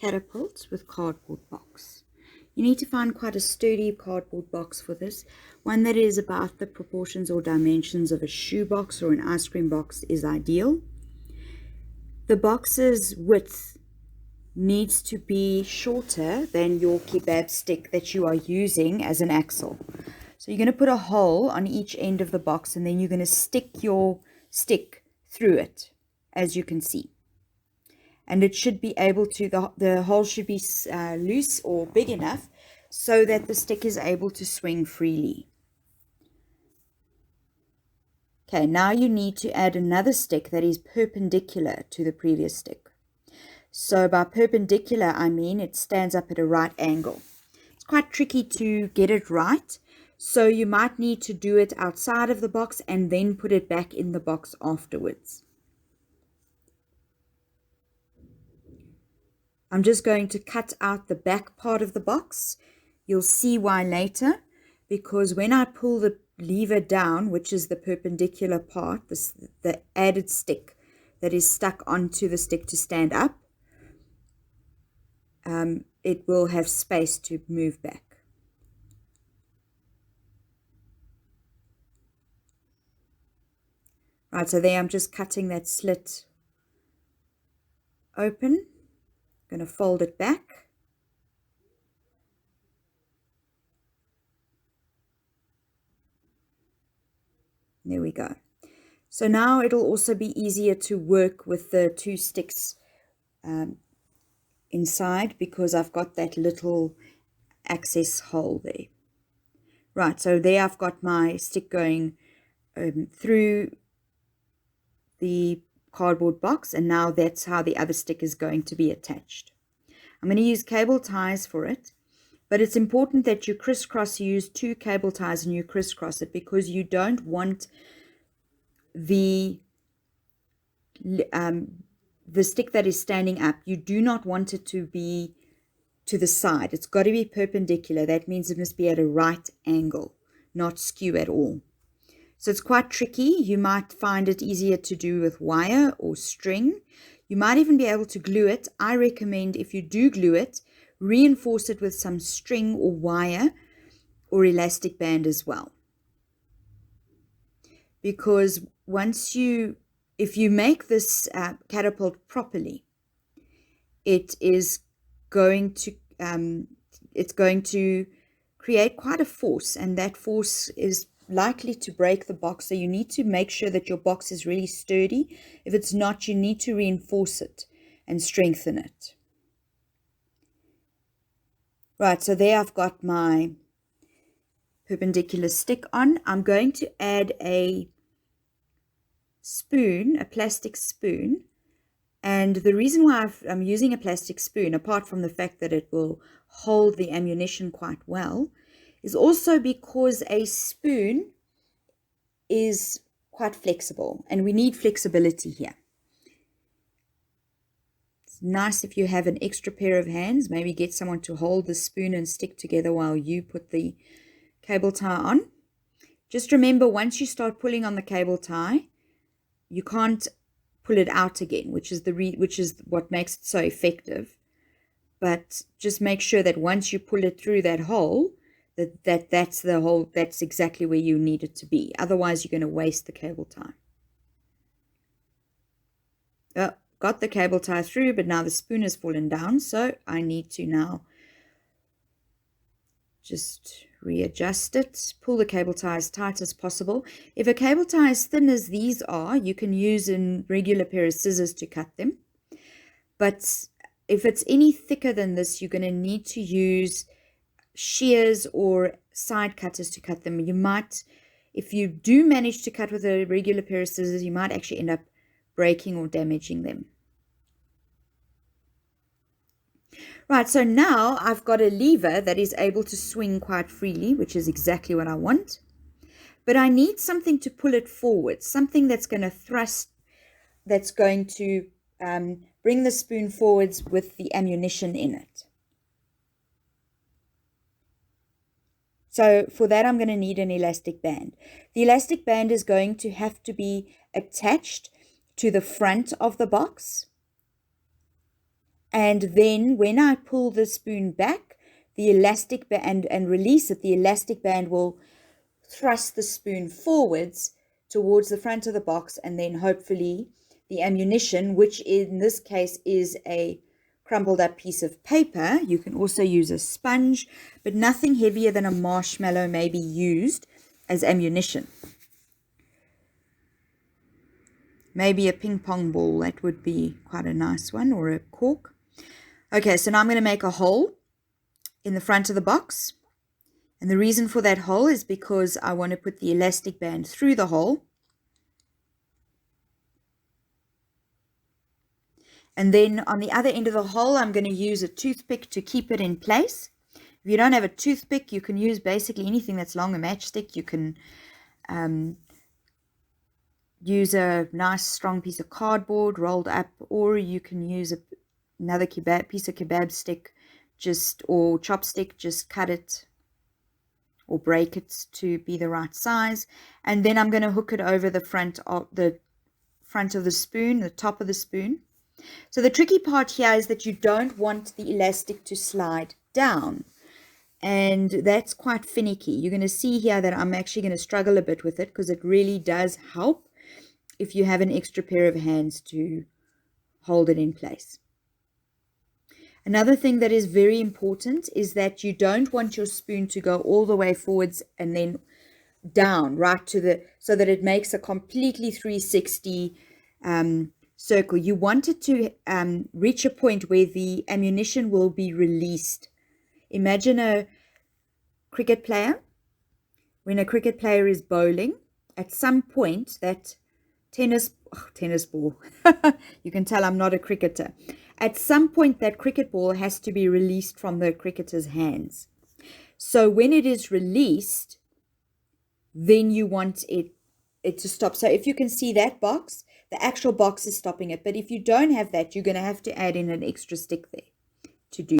Catapult with cardboard box. You need to find quite a sturdy cardboard box for this. One that is about the proportions or dimensions of a shoe box or an ice cream box is ideal. The box's width needs to be shorter than your kebab stick that you are using as an axle. So you're going to put a hole on each end of the box, and then you're going to stick your stick through it, as you can see. And it should be able to, the hole should be loose or big enough so that the stick is able to swing freely. Okay, now you need to add another stick that is perpendicular to the previous stick. So by perpendicular, I mean it stands up at a right angle. It's quite tricky to get it right, so you might need to do it outside of the box and then put it back in the box afterwards. I'm just going to cut out the back part of the box. You'll see why later, because when I pull the lever down, which is the perpendicular part, the added stick that is stuck onto the stick to stand up, it will have space to move back. Right, so there I'm just cutting that slit open. I'm going to fold it back. There we go. So now it'll also be easier to work with the two sticks inside, because I've got that little access hole there. Right, so there I've got my stick going through the cardboard box, and now that's how the other stick is going to be attached. I'm going to use cable ties for it, but it's important that you use 2 cable ties and you crisscross it, because you don't want the stick that is standing up, you do not want it to be to the side. It's got to be perpendicular. That means it must be at a right angle, not skew at all. So it's quite tricky. You might find it easier to do with wire or string. You might even be able to glue it. I recommend, if you do glue it, reinforce it with some string or wire or elastic band as well. Because if you make this catapult properly, it's going to create quite a force, and that force is likely to break the box. So you need to make sure that your box is really sturdy. If it's not, you need to reinforce it and strengthen it. Right, so there I've got my perpendicular stick on. I'm going to add a spoon, a plastic spoon. And the reason why I'm using a plastic spoon, apart from the fact that it will hold the ammunition quite well, is also because a spoon is quite flexible, and we need flexibility here. It's nice if you have an extra pair of hands. Maybe get someone to hold the spoon and stick together while you put the cable tie on. Just remember, once you start pulling on the cable tie, you can't pull it out again, which is what makes it so effective. But just make sure that once you pull it through that hole, that's the hole, that's exactly where you need it to be. Otherwise, you're going to waste the cable tie. Got the cable tie through, but now the spoon has fallen down, so I need to now just readjust it. Pull the cable tie as tight as possible. If a cable tie is thin as these are, you can use a regular pair of scissors to cut them. But if it's any thicker than this, you're going to need to use shears or side cutters to cut them. You might, if you do manage to cut with a regular pair of scissors, you might actually end up breaking or damaging them. Right, so now I've got a lever that is able to swing quite freely, which is exactly what I want. But I need something to pull it forward, something that's going to thrust, that's going to bring the spoon forwards with the ammunition in it. So for that, I'm going to need an elastic band. The elastic band is going to have to be attached to the front of the box. And then when I pull the spoon back, the elastic band and release it, the elastic band will thrust the spoon forwards towards the front of the box, and then hopefully the ammunition, which in this case is a crumpled up piece of paper. You can also use a sponge, but nothing heavier than a marshmallow may be used as ammunition. Maybe a ping pong ball, that would be quite a nice one, or a cork. Okay, so now I'm going to make a hole in the front of the box. And the reason for that hole is because I want to put the elastic band through the hole. And then on the other end of the hole, I'm going to use a toothpick to keep it in place. If you don't have a toothpick, you can use basically anything that's long, a matchstick. You can use a nice strong piece of cardboard rolled up, or you can use another piece of kebab stick, or chopstick, just cut it or break it to be the right size. And then I'm going to hook it over the front of the spoon, the top of the spoon. So the tricky part here is that you don't want the elastic to slide down, and that's quite finicky. You're going to see here that I'm actually going to struggle a bit with it, because it really does help if you have an extra pair of hands to hold it in place. Another thing that is very important is that you don't want your spoon to go all the way forwards and then down right to so that it makes a completely 360 circle. You want it to reach a point where the ammunition will be released. Imagine a cricket player. When a cricket player is bowling, at some point that tennis ball, you can tell I'm not a cricketer. At some point that cricket ball has to be released from the cricketer's hands. So when it is released, then you want it to stop. So if you can see that box, the actual box is stopping it. But if you don't have that, you're going to have to add in an extra stick there to do